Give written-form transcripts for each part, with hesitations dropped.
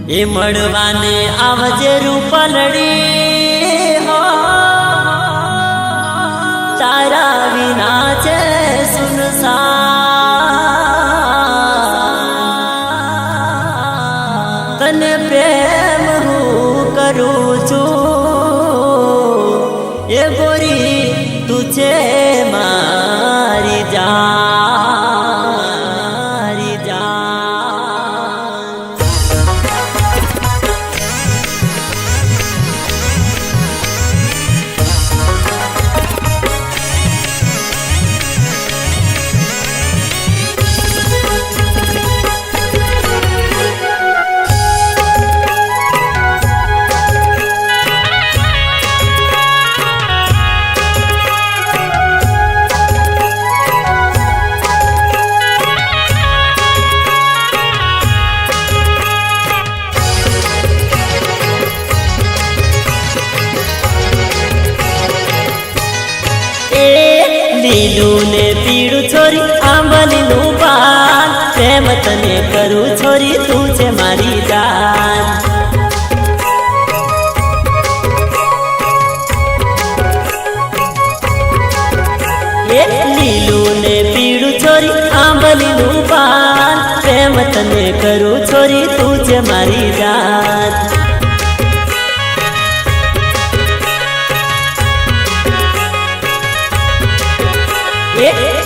એ મળવાને આવજે રૂપલડી હો તારા વિના છે સુનસાન તને પ્રેમ હું કરું છું એ ગોરી તું છે મારી જાન લીલું ને પીળું છોરી આંબલીનું પાન પ્રેમ તને કરું છોરી તું છે મારી જાન લીલું ને પીળું છોરી આંબલીનું પાન પ્રેમ તને કરું છોરી તું છે મારી જાન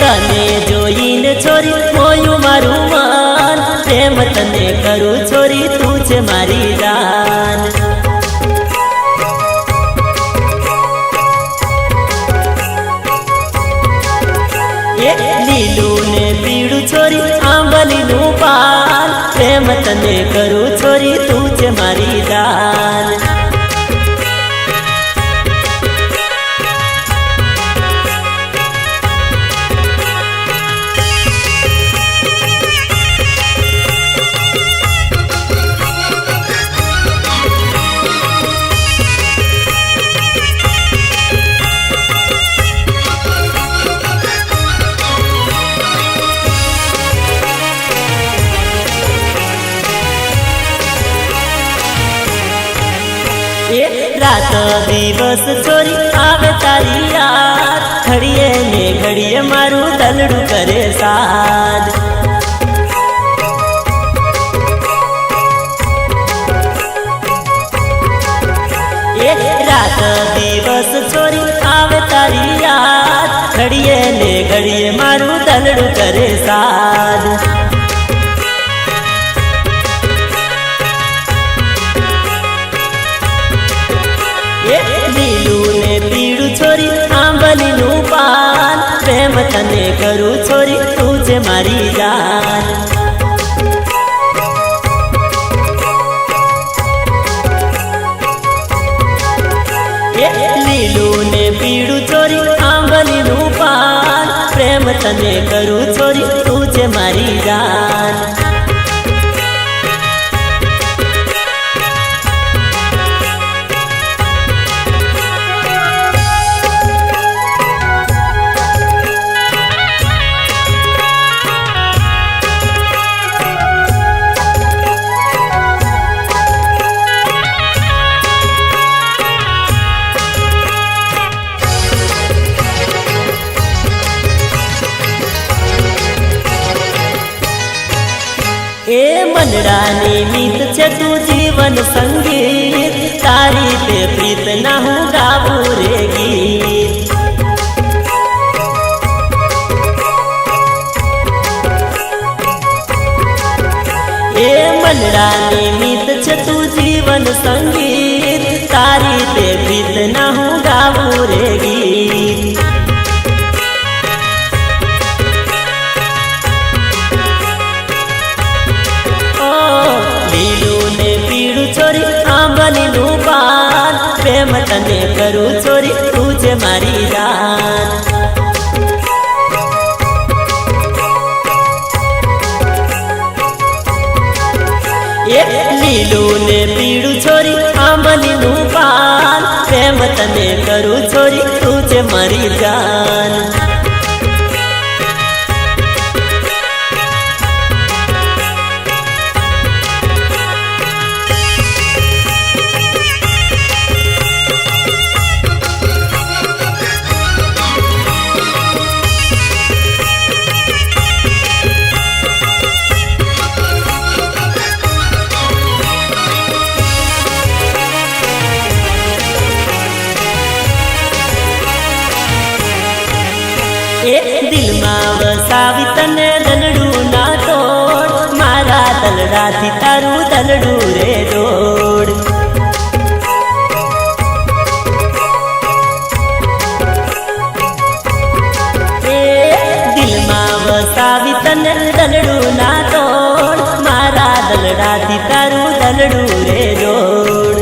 તને જોઈને છોરી મોયું મારું મન પ્રેમ તને કરું છોરી તું છે મારી જાન લીલું ને પીળું છોરી આંબલીનું પાન પ્રેમ તને કરું છોરી તું છે મારી જાન रात दिवस छोरी आवे तारी याद घड़िए ने घड़िए मारू दलड़ू करे साथ रात दिवस छोरी आवे तारी याद घड़िए ने घड़िए मारू दलड़ू करे साथ લીલું ને પીળું છોરી આંબલીનું પાન પ્રેમ તને કરું છોરી તું છે મારી જાન લીલું ને પીળું છોરી આંબલીનું પાન પ્રેમ તને કરું છોરી તું છે મારી જાન એ મનડાની મીત છે તું જીવન સંગીત તારી તે પ્રીત ના હું ગાવું રે ગીત એ મનડાની મીત છે તું જીવન સંગીત તારી તે પ્રીત ના હું ગાવું રે ગીત લીલું ને પીળું છોરી આંબલીનું પાન પ્રેમ તને કરું છોરી તું છે મારી જાન લીલું ને પીળું છોરી આંબલીનું પાન પ્રેમ તને કરું છોરી તું છે મારી જાન દલડાથી તારું દલડું રે દોડ વસાવી તને દલડું ના તોડ મારા દલડાથી તારું દલડું રે જોડ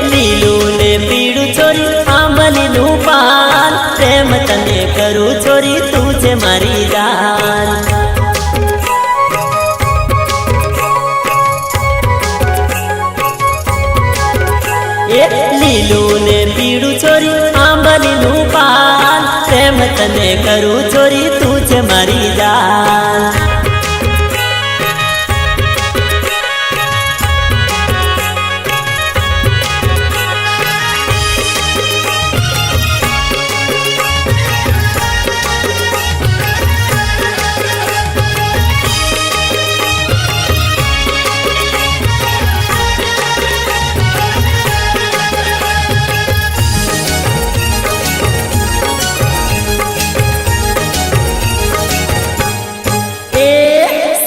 લીલું ને પીળું છોરી આંબલીનું પાન પ્રેમ તને કરું છોરી તું છે મારી જાન લીલું ને પીળું છોરી આંબલીનું પાન પ્રેમ તને કરું છોરી તું છે મારી જાન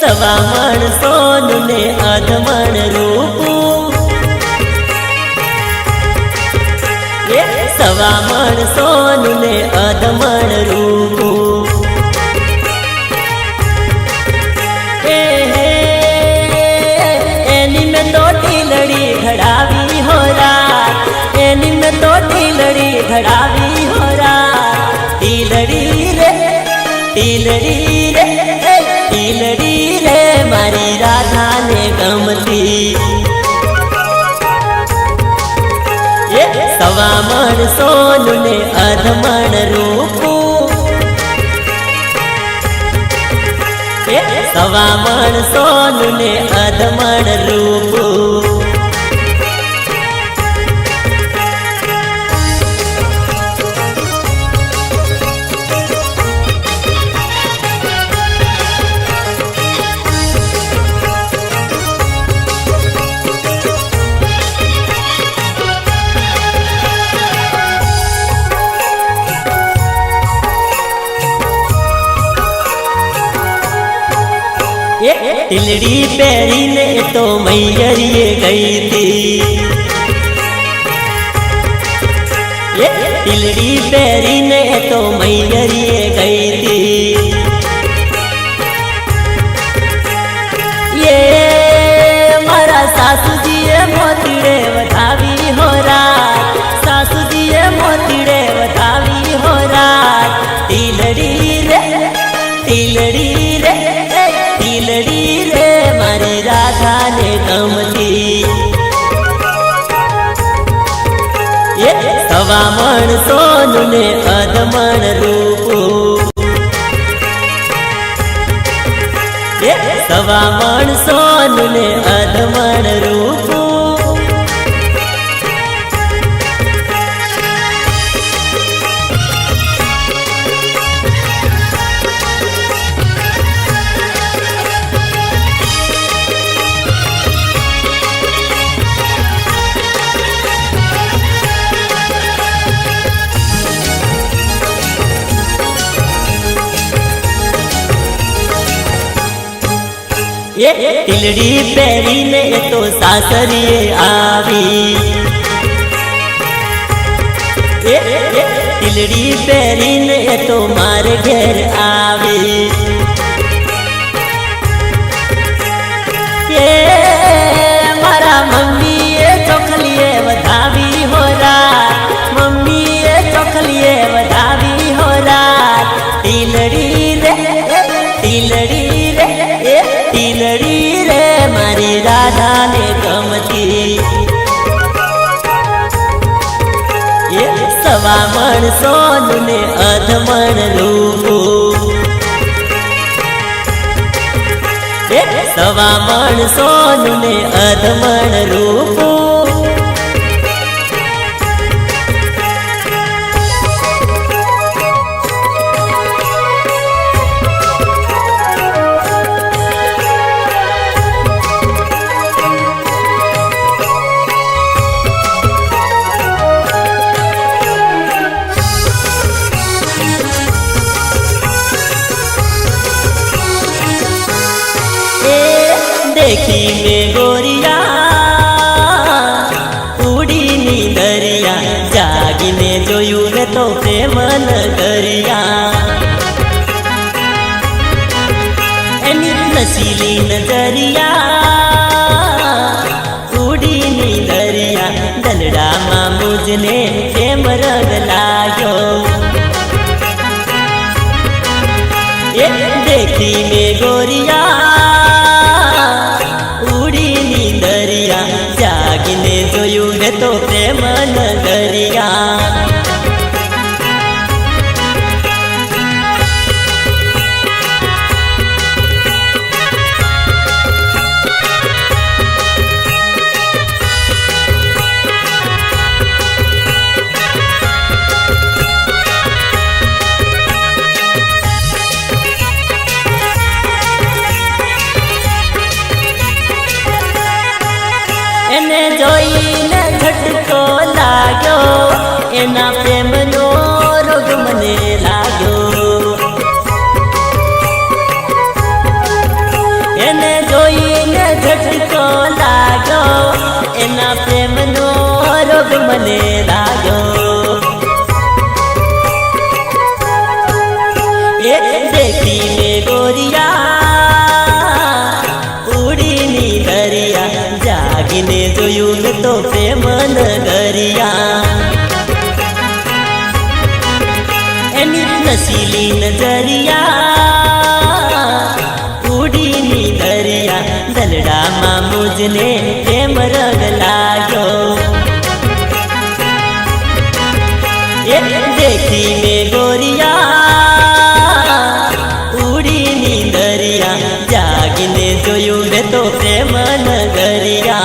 સવામણ સોનું ને અધમણ રૂપું સવામણ સોનું ને અધમણ રૂપું એની મેં તો ટીલડી ઘડાવી હો રાત એની મેં તો ટીલડી ઘડાવી હો રાત ટીલડી રે ટીલડી રે ટીલડી રે મારી રાધાને ગમતી સવામણ સોનું ને અધમણ રૂપું સવામણ સોનું ને અધમણ રૂપું ટીલડી પહેરીને તો મૈયરીએ ગઈ હતી ટીલડી પહેરીને તો મૈયરીએ ગઈ હતી મારા સાસુજીએ મોતીડે વધાવી હો રાત સાસુજીએ મોતીડે વધાવી હો રાત ટીલડી રે ટીલડી રે ટીલડી રે મારી રાધાને ગમતી સવામણ સોનું ને અધમણ રૂપું સવામણ સોનું ને અધમણ રૂપું ટીલડી પહેરીને તો સાસરીએ આવી ટીલડી પહેરીને તો મારે ઘેર આવી મારા મમ્મીએ ચોખલીએ વધાવી હો રાત મમ્મીએ ચોખલીએ વધાવી હો રાત ટીલડી રે ટીલડી રે ટીલડી રે મારી રાધાને ગમતી સવામણ સોનું ને અધમણ રૂપું સવામણ સોનું ને અધમણ રૂપું देखी में गोरिया उड़ी नींदरिया जागीने जोयू ने तो प्रेम नगरिया एनी नशीली नजरिया उड़ी नींदरिया दलड़ा मां मुझने प्रेम रंग लायो देखी में गोरिया उड़ी नींदरिया जागीने जोयू ने तो प्रेम नगरिया एने जोईने झटको लाग्यो एना प्रेमनो रोग मने लाग्यो एने जोईने झटको लाग्यो एना प्रेमनो रोग मने लाग्यो ए देखी में गोरिया उड़ी नींदरिया जागीने जोयू ने तो प्रेम नगरिया एनी नशीली नजरिया उड़ी नींदरिया दलड़ा मां मुझने प्रेम रंग लाग्यो देखी में गोरिया उड़ी नींदरिया जागीने जोयू ने तो प्रेम नगरिया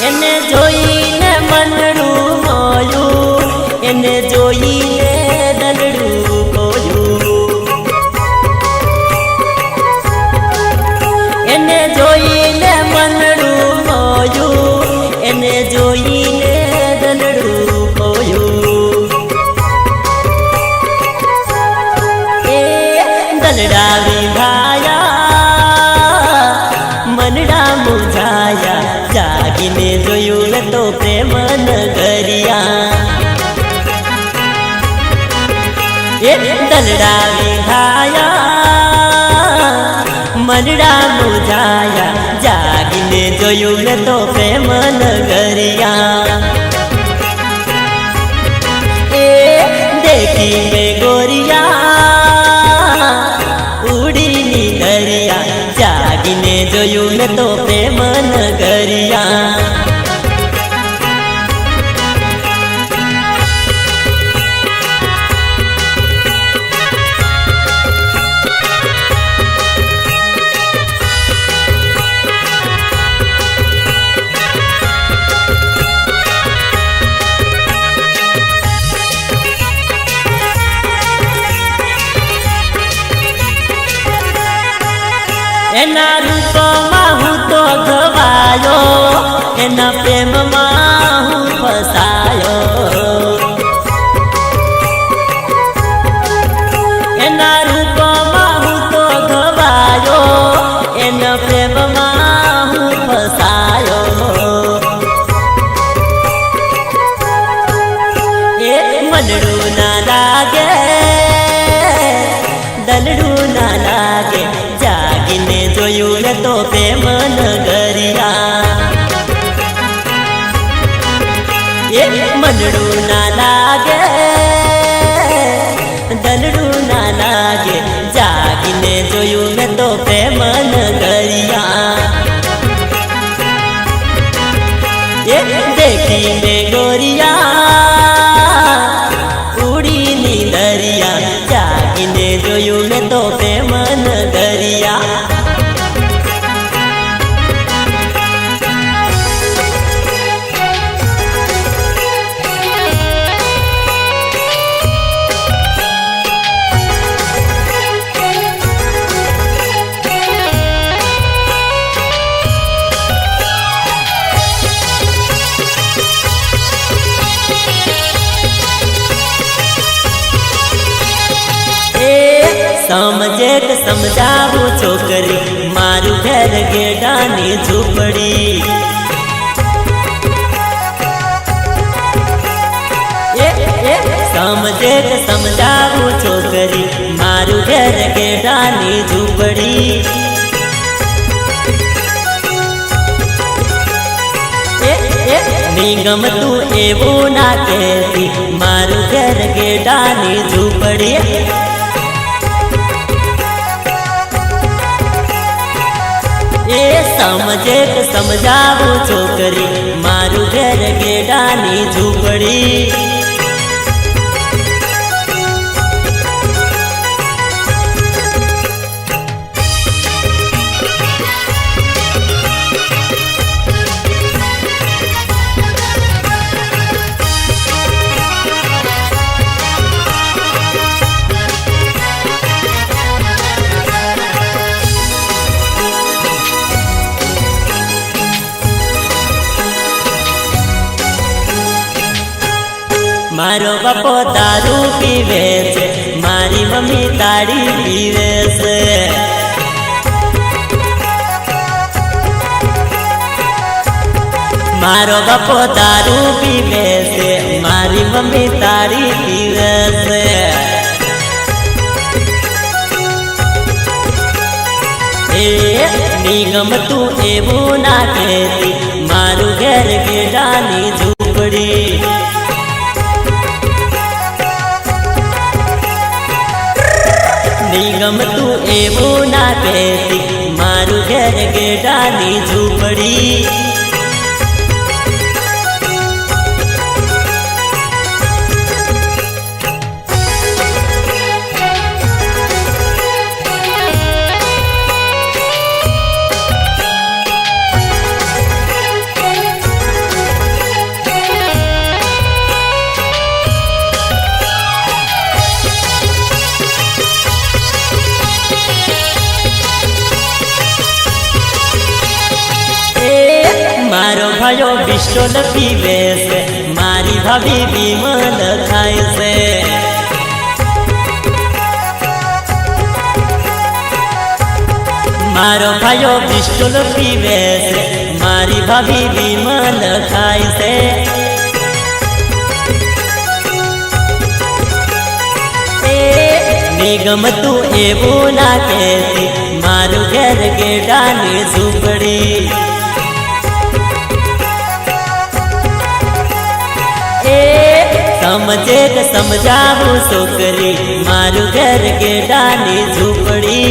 एने जोईने मनड़ू मोयू एने जोईने दलड़ू कोयू एने जोईने मनड़ू मोयू एने जोईने दलड़ू कोयू ए दलड़ा विभाया मनड़ा मुझाया जागीने जोयू ने तो प्रेम नगरिया दलड़ा विधाया मनड़ा मुझाया जागीने जोयू ने तो प्रेम नगरिया देखी में गोरिया उड़ी नींदरिया जागीने जोयू ने तो प्रेम नगरिया एना रूप माहू तो गवायो एना प्रेम माहू फसायो एना रूप माहू तो गवायो एना प्रेम माहू फसायो ए मनड़ू ना लागे दलड़ू ना लागे जागीने जोयू ने तो प्रेम नगरिया मनड़ू ना लागे दलड़ू ना लागे जागीने जोयू ने तो प्रेम नगरिया देखी में गोरिया उड़ी नींदरिया जागीने जोयू ने तो प्रेम नगरिया समझे के समझावू छोकरी मारू घर गेडानी झूपड़ी। समझे के समझावू छोकरी मारू घर गेडानी झूपड़ी। निगम तू एवो ना कहती मारू घर गेडानी झूपड़ी। समझे के समझावू छोकरी मारू घर गेडानी झूपड़ी। मारो बापो दारू पीवे से मारी मम्मी ताड़ी पीवे से। मारो बापो दारू पीवे से मारी मम्मी ताड़ी पीवे से। निगम तू एवो ना कहती मारू घर गेडानी झूपड़ी। निगम तू एवो ना कहती मारू घर गेडानी झूपड़ी। मारो भायो बिस्टोल पीवे से मारी भाभी विमल खाए से। मारो भायो बिस्टोल पीवे से मारी भाभी विमल खाए से। निगम तू एवो ना कहती मारू घर गेडानी झूपड़ी। समझे के समझावू छोकरी मारू घर गेडानी झूपड़ी।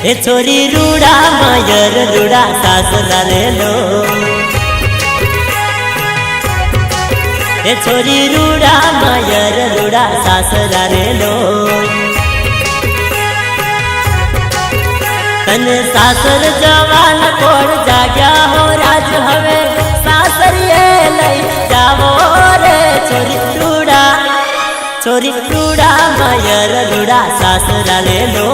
ए छोरी रूड़ा मायर रूड़ा सासरा रे लो। ए छोरी रूड़ा मायर रूड़ा सासरा रे लो। तन सासर जवान कोड़ जाग्या हो राज हवे सासर ये लई जावो रे। छोरी रूड़ा मायर रूड़ा सासरा रे लो।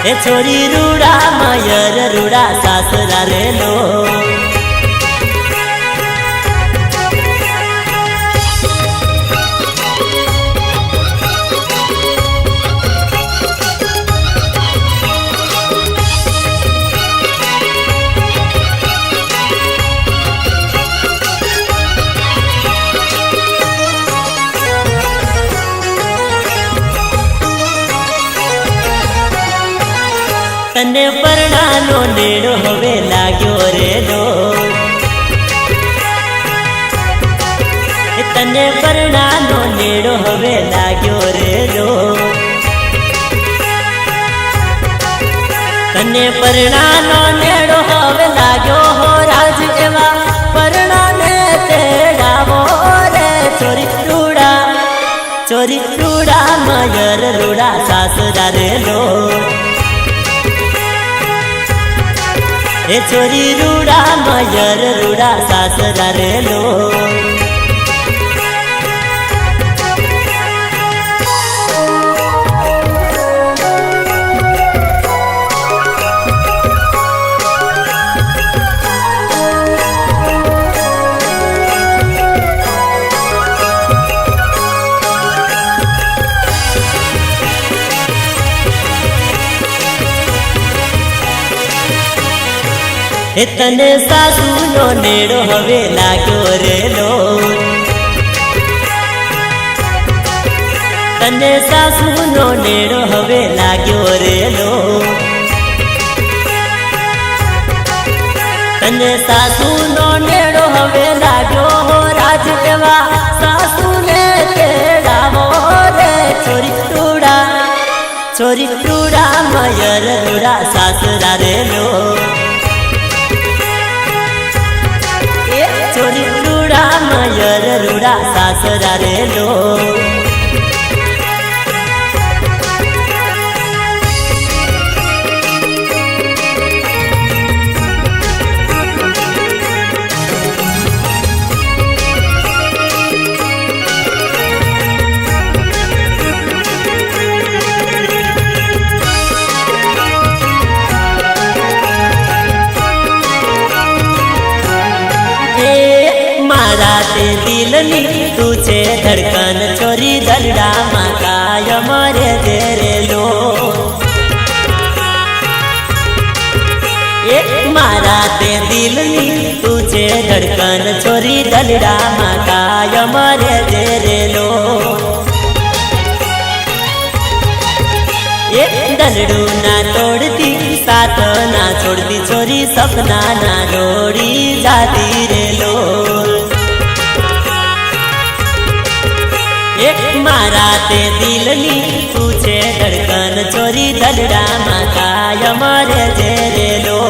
ए छोरी रूड़ा मायर रूड़ा सासरा रे लो। तने परणानो नेड़ो हवे लाग्यो रे लो। तने परणानो नेड़ो हवे लाग्यो रे लो। तने परणानो नेड़ो हवे लाग्यो हो राज एवा परणाने तेड़ावो रे। छोरी रूड़ा ચોરી રૂડા મયર રૂડા સાસરા રે લો એ ચોરી રૂડા મયર રૂડા સાસરા રે લો એ તને સાસુનો નેડો હવે લાગ્યો રે લો તને સાસુનો નેડો હવે લાગ્યો રે લો તને સાસુનો નેડો હવે લાગ્યો હો રાજ એવા સાસુને તેડાવો રે ચોરી ટુડા મયર રૂડા સાસરા રે લો ચોરી રૂડા મયર રૂડા સાસરા રે લો દિલની તું છે ધડકન ચોરી દલડામાં કાયમ રે રે લો એક મારા તે દિલની તું છે ધડકન ચોરી દલડામાં કાયમ રે લો એક દલડું ના તોડતી સાથ ના છોડતી ચોરી સપના ના જોડી જાતી રે લો એક મારા તે દિલની તું છે ધડકન ચોરી દલડામાં કાયમ રે લો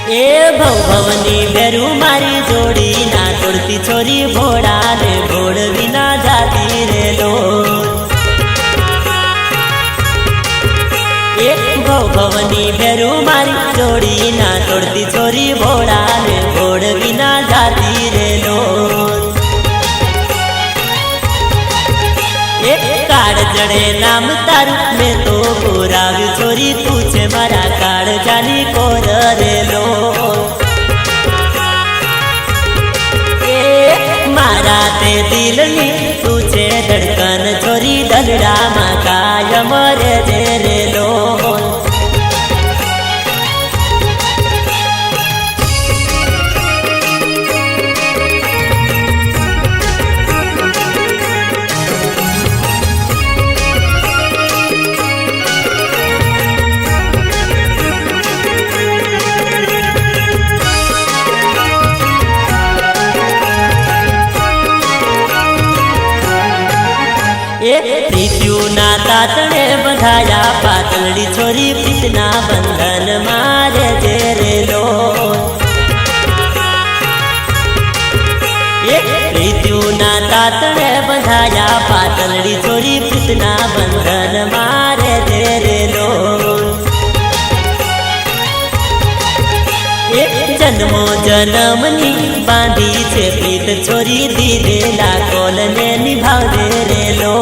એ ભવની ભેરું મારી જોડી ના તોડતી ચોરી ભોળા રે ભોળ વિના જાતી રે લો એક ભવની ભેરું મારી જોડી ના તોડતી ચોરી ભોળા રે ભોળ વિના જાતી રે લો એક કાળ જડે નામ તારું મેં તો પુરાવ્યું ચોરી તું છે મારા કાળ જાની કોર રે લો મારા તે દિલની તું છે ધડકન ચોરી દલડામાં કાયમ રે લો પ્રીત્યુના તાતણે બંધાયા પાતળી છોરી પ્રીતના બંધન મારે રે લો પ્રીત્યુના તાતણે બંધાયા પાતળી છોરી પ્રીતના બંધન મારે રે લો જન્મો જન્મની બાંધી છે પ્રીત છોરી દીધેલા કોલને નિભાવે રે લો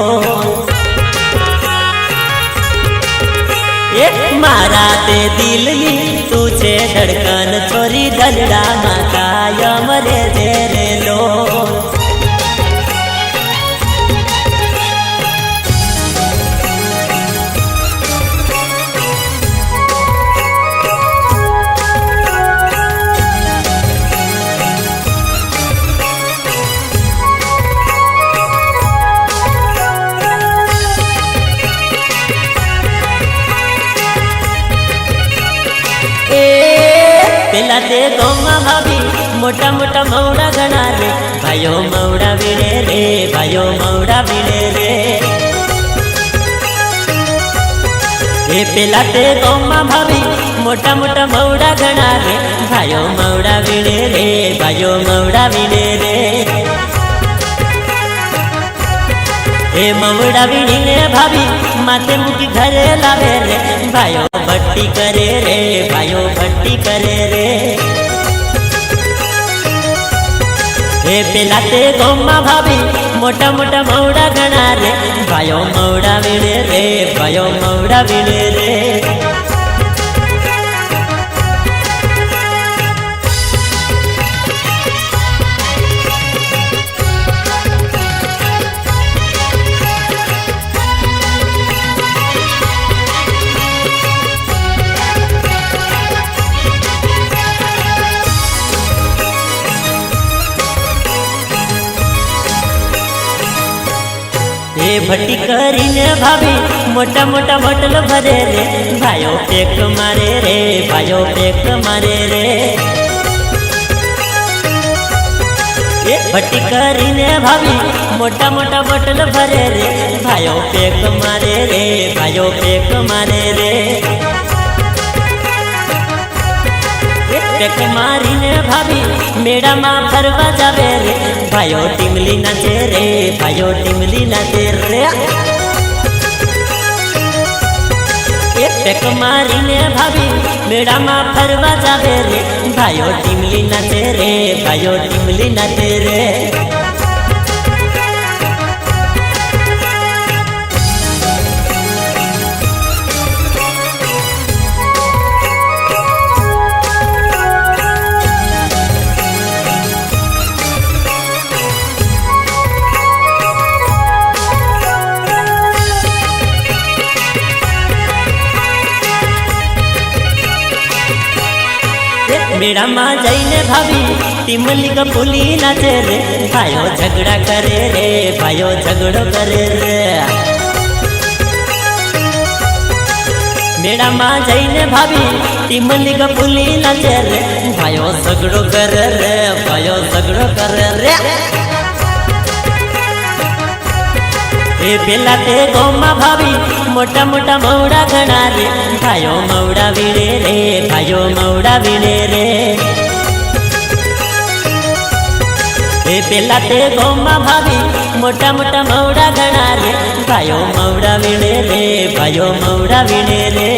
એક મારા તે દિલની તું છે ધડકન ચોરી દલડામાં કાયમ રે લો मोटा मोटा मौड़ा घना रे भाइयों मौड़ा वीणे रे भाइयों मौड़ा वीणे रे ए पेला ते गौमा भाभी मोटा मोटा मौड़ा घना रे भाइयों मौड़ा वीणे रे भाइयों मौड़ा वीणे रे ए मौड़ा वीणे भाभी माथे मुखी घरे लावे रे भाइयों भट्टी करे रे भाइयों भट्टी करे रे ए पेला ते गौमा भाभी मोटा मोटा मौड़ा घना रे भाइयों मौड़ा वीणे रे भाइयों मौड़ा वीणे रे ए भट्टी करीने भाभी मोटा मोटा बोतल भरे रे भाइयों पेक मारे रे भाइयों पेक मारे रे ए भट्टी करीने भाभी मोटा मोटा बोतल भरे रे भाइयों पेक मारे रे भाइयों पेक मारे रे पेक मारीने भाभी मेड़ा माँ फरवा जावे रे भाइयों टिमली नाचे रे भाइयों टिमली नाचे रे पेक मारीने भाभी मेड़ा माँ फरवा जावे रे भाइयों टिमली नाचे रे भाइयों टिमली नाचे रे मेरा माँ जाइने भाभी टिमली का पुली नाचे रे भाइयों झगड़ा करे रे भाइयों झगड़ो करे रे मेरा माँ जाइने भाभी टिमली का पुली नाचे रे भाइयों झगड़ो करे रे भाइयों झगड़ो करे रे ए बेला ते गौमा भाभी मोटा मोटा मौड़ा घना रे भाइयों मौड़ा वीणे रे भाइयों मौड़ा वीणे रे ए बेला ते गौमा भाभी मोटा मोटा मौड़ा घना रे भाइयों मौड़ा वीणे रे भाइयों मौड़ा वीणे रे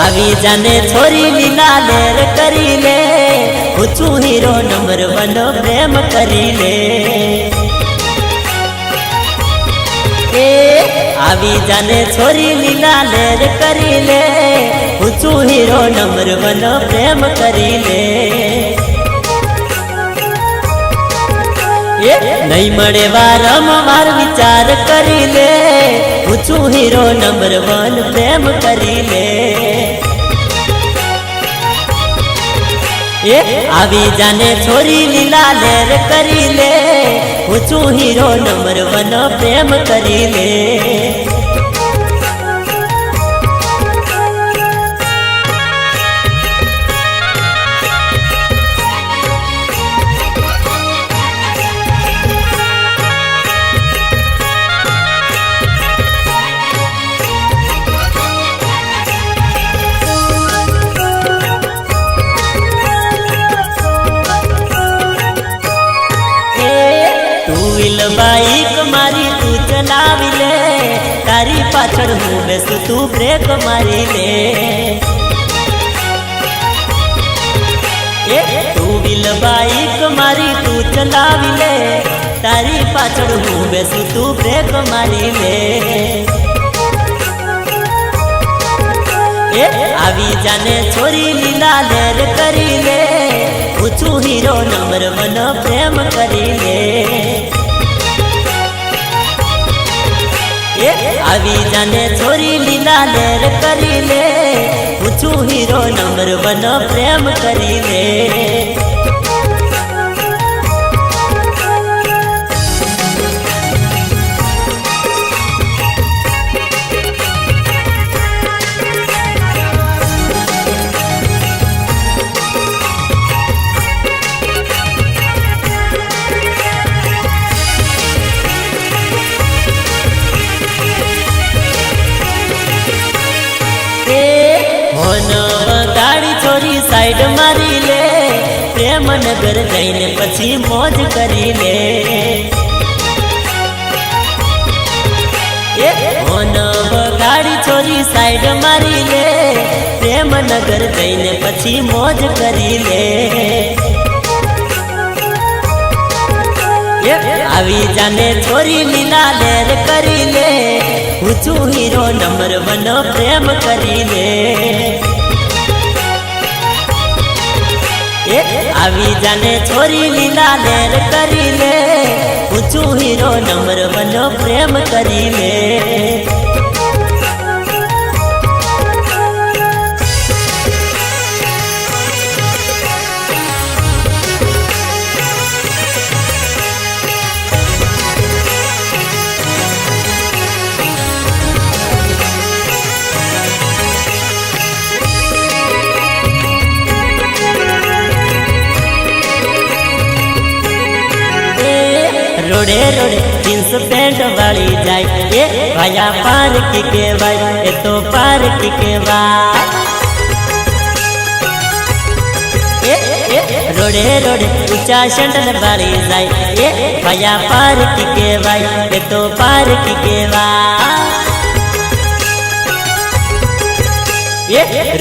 आवी जाने छोरी लीला लेर करी ले पूछू हीरो नंबर 1 प्रेम करी ले ए आवी जाने छोरी लीला लेर करी ले पूछू हीरो नंबर 1 प्रेम करी ले नहीं मळे वारंवार विचार करी ले पूछू हीरो नंबर 1 प्रेम करी ले आवी जाने छोरी लीला लेर करी ले पूछू हीरो नंबर 1 प्रेम करी ले बाइक मारी तू चलावी ले तारी पाछड़ हूँ बेस तू ब्रेक मारी ले टू व्हील बाइक मारी तू चलावी ले तारी पाछड़ हूँ बेस तू ब्रेक मारी ले आवी जाने छोरी लीला लेर करी ले पूछू हीरो नंबर 1 प्रेम करी ले आवी जाने छोरी लीला लेर करी ले पूछू हीरो नंबर 1 प्रेम करी ले गाड़ी छोरी साइड मारी ले प्रेम नगर जईने पछी मौज करी ले गाड़ी छोरी साइड मारी ले प्रेम नगर जईने पछी मौज करी ले आवी जाने छोरी लीला लेर करी ले पूछू हीरो नंबर 1 प्रेम करी ले आवी जाने छोरी लीला लेर करी ले पूछू हीरो नंबर 1 प्रेम करी ले रोडे रोडे जींस पैंट वाली जाए ये भाया पार्क के भाई ये तो पार्क के भाई रोडे रोडे ऊंचा सैंडल वाली जाए ये भाया पार्क के भाई ये तो पार्क के भाई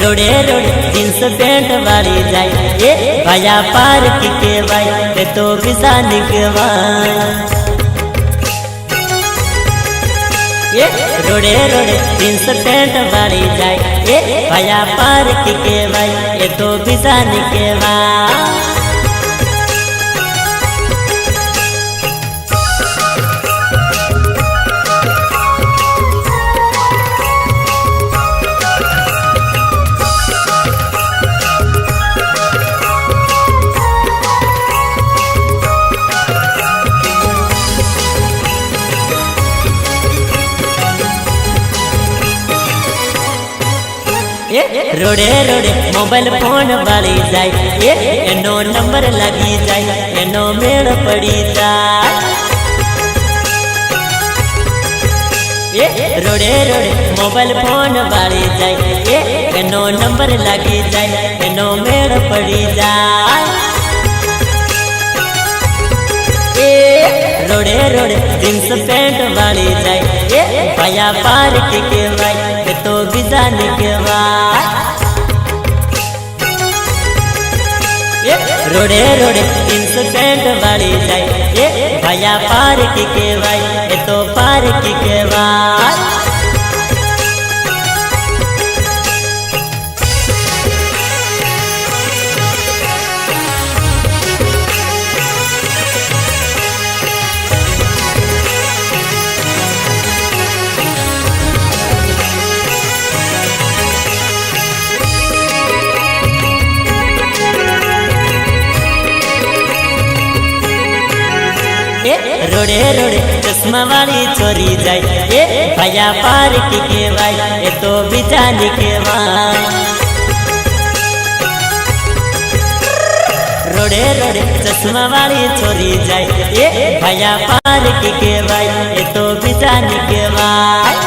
रोडे रोडे जींस पैंट वाली जाए ये भाया पार्क के भाई ये तो किसान के भाई रोडे रोडे जींस पैंट वाली जाए ये भाया पार्क के भाई ये तो किसान के भाई रोडे रोडे मोबाइल फोन वाली जाए एनो नंबर लगी जाए एनो मेड़ पड़ी जाए रोडे रोडे मोबाइल फोन वाली जाए एनो नंबर लगी जाए एनो मेड़ पड़ी जाए रोडे रोडे जींस पैंट वाली जाए भाया पार्क के भाई तो बिजान के भाई रोडे रोडे जींस पैंट वाली जाए भाया पार्क के भाई तो पार्क के भाई रोडे रोडे चश्मा वाली छोरी जाए भाया पार्क के भाई ये तो बिजान के भाई रोडे रोडे चश्मा वाली छोरी जाए भाया पार्क के भाई ये तो बिजान के भाई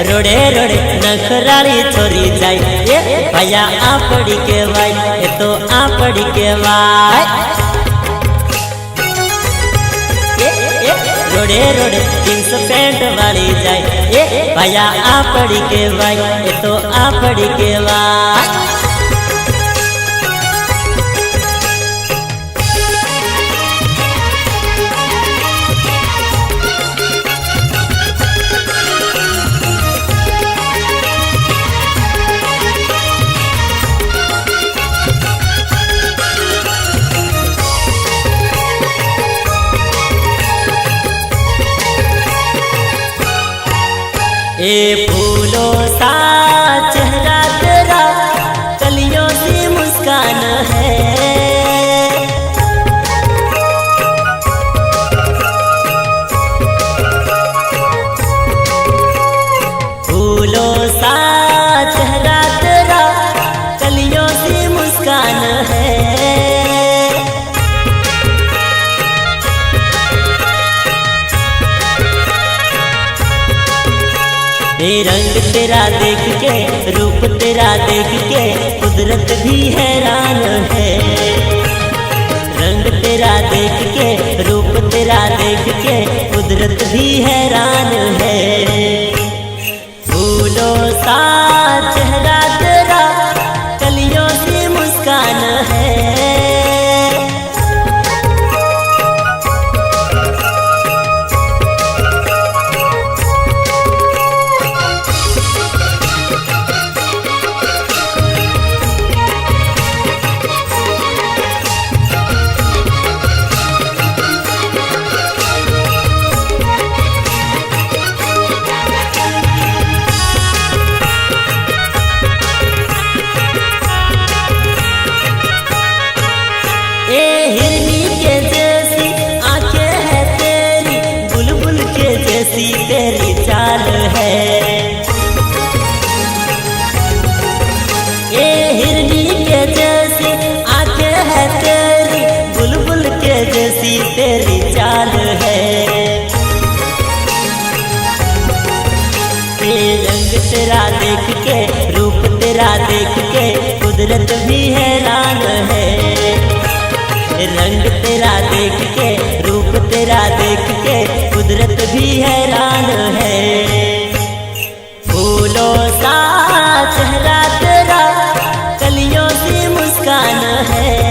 रोडे रोडे नखराली छोरी जाए भाया आपड़ी के भाई ये तो आपड़ी के भाई रोडे रोडे जींस पैंट वाली जाए भाया आपड़ी के भाई ये तो आपड़ी के भाई ए फूलों सा चेहरा तेरा, कलियों सी मुस्कान है। फूलों सा चेहरा तेरा, कलियों सी मुस्कान है। रंग तेरा देख के, रूप तेरा देख के, कुदरत भी हैरान है। रंग तेरा देख के, रूप तेरा देख के, कुदरत भी हैरान है। फूलों सा चेहरा तेरा, कलियों सी मुस्कान है। हिरनी के जैसी आंखें है तेरी, बुलबुल के जैसी तेरी चाल है। ये हिरनी के जैसी आंखें है तेरी, बुलबुल के जैसी तेरी चाल है। ये रंग तेरा देख के, रूप तेरा देख के, कुदरत भी हैरान है। रंग तेरा देख के, रूप तेरा देख के, कुदरत भी हैरान है। फूलों सा चेहरा तेरा, कलियों सी मुस्कान है।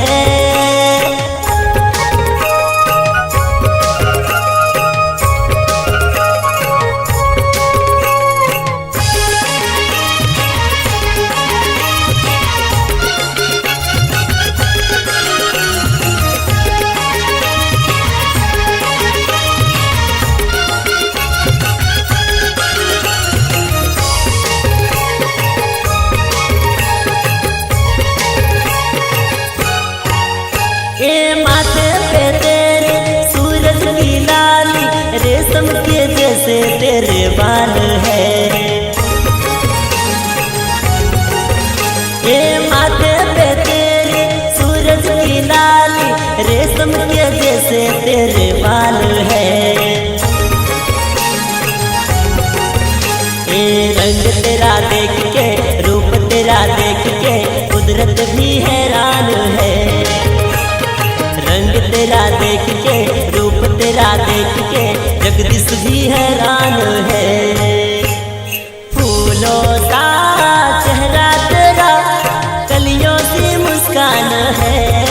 माथे पे तेरे सूरज की लाली, रेशम के जैसे तेरे बाल है। ये माथे पे तेरे सूरज की लाली, रेशम के जैसे तेरे बाल है। ये रंग तेरा देख के, रूप तेरा देख के, कुदरत भी हैरान है। रंग तेरा देख के, रूप तेरा देख के, जगदीश भी हैरान है। फूलों सा चेहरा तेरा, कलियों सी मुस्कान है।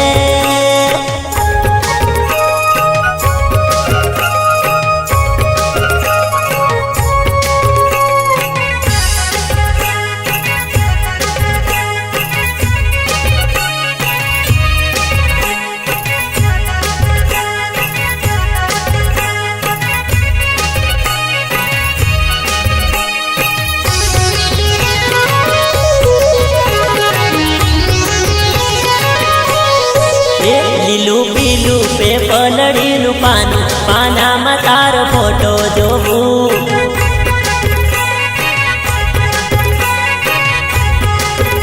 લીલું પીલું પે પલળીનું પાનું, પાનામાં તારો ફોટો જોવું।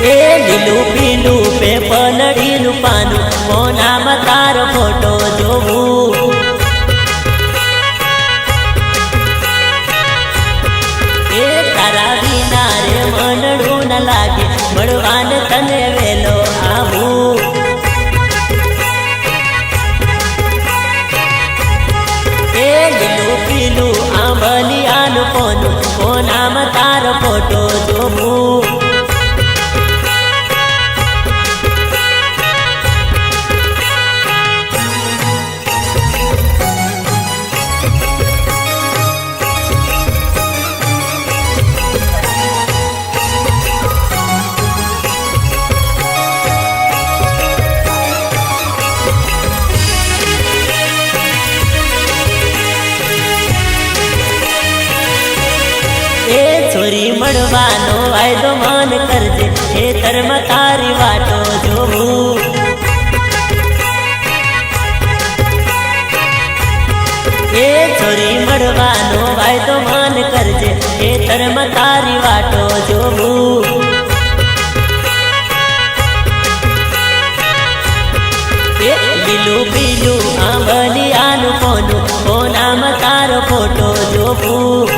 એ લીલું પીલું પે પલળીનું પાનું, મોનામાં તારો ફોટો જોવું। જોવું। જોવું। જોવું। જોવું। જોવું। જોવું। જોવું। જોવું। જોવું। જોવું। જોવું। જોવું। જોવું। જોવું। જોવું। જોવું। જોવું। જોવું। જોવું। જોવું। જોવું। જોવું। જોવું। જોવું। જોવું। લાગે મળવાન તને વેલો આવું। એ લીલું પીલું આંબલિયાનું પોનું, કોનામાં તારો ફોટો જોવું। મળવાનો વાયદો માન કરજે, ખેતરમાં તારી વાટો જોવું. એ છોરી મળવાનો વાયદો માન કરજે, ખેતરમાં તારી વાટો જોવું. લીલું પીલું આંબલિયાનું કોનું, કોનામાં તારો ફોટો જોવું.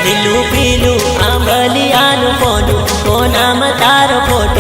લીલું પીલું આંબલિયાનું કોનું, કોનામાં તારો ફોટો